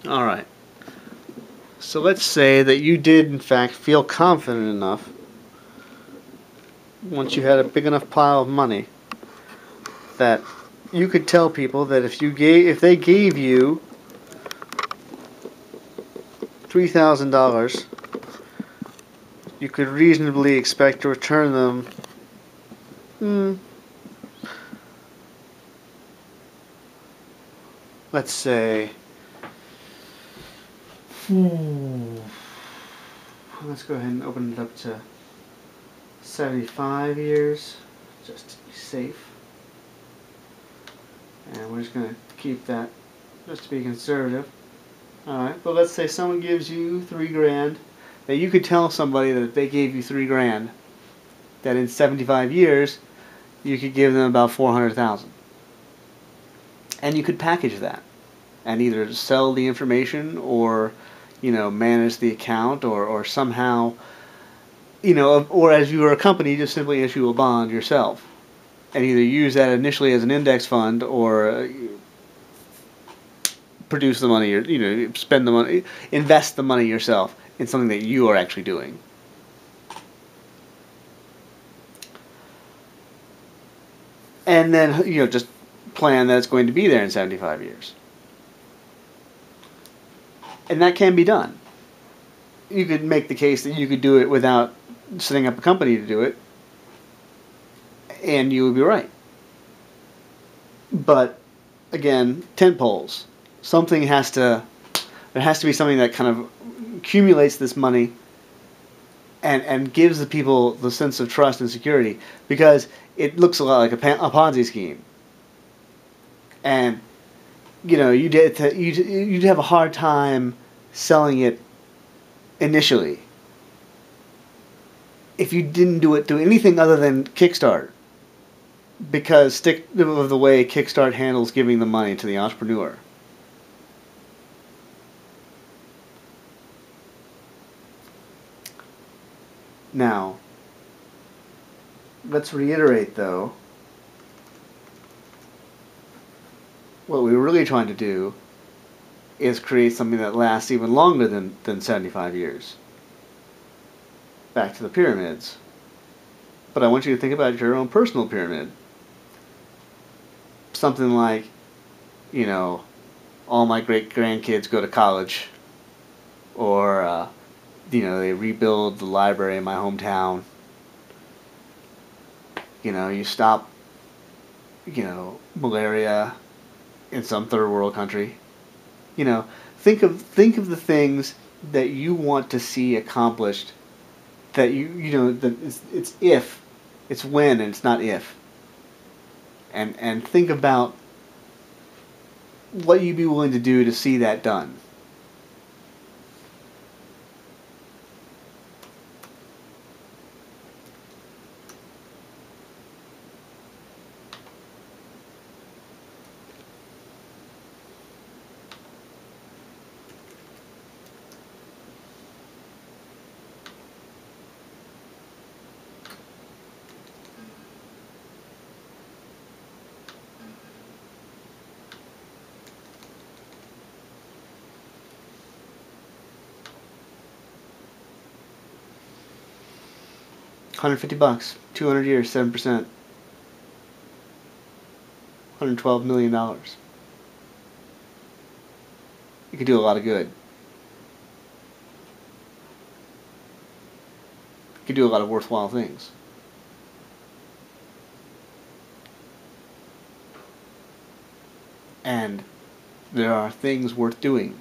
Alright. So let's say that you did, in fact, feel confident enough, once you had a big enough pile of money, that you could tell people that if they gave you $3,000, you could reasonably expect to return them, let's say, let's go ahead and open it up to 75 years, just to be safe. And we're just going to keep that just to be conservative. Alright, but let's say someone gives you $3,000, that you could tell somebody that if they gave you $3,000, that in 75 years, you could give them about $400,000. And you could package that and either sell the information or, manage the account or somehow, or as you are a company, just simply issue a bond yourself and either use that initially as an index fund or produce the money, or spend the money, invest the money yourself in something that you are actually doing. And then just plan that it's going to be there in 75 years. And that can be done. You could make the case that you could do it without setting up a company to do it, and you would be right. But again, tent poles. There has to be something that kind of accumulates this money and gives the people the sense of trust and security, because it looks a lot like a Ponzi scheme. And you'd have a hard time selling it initially if you didn't do anything other than Kickstart, because of the way Kickstart handles giving the money to the entrepreneur. Now, let's reiterate, though, what we were really trying to do is create something that lasts even longer than 75 years. Back to the pyramids. But I want you to think about your own personal pyramid. Something like, all my great-grandkids go to college, or, they rebuild the library in my hometown. You stop, malaria in some third world country. Think of the things that you want to see accomplished. That it's when, and it's not if. And think about what you'd be willing to do to see that done. $150, 200 years, 7%, $112 million. You could do a lot of good. You could do a lot of worthwhile things. And there are things worth doing.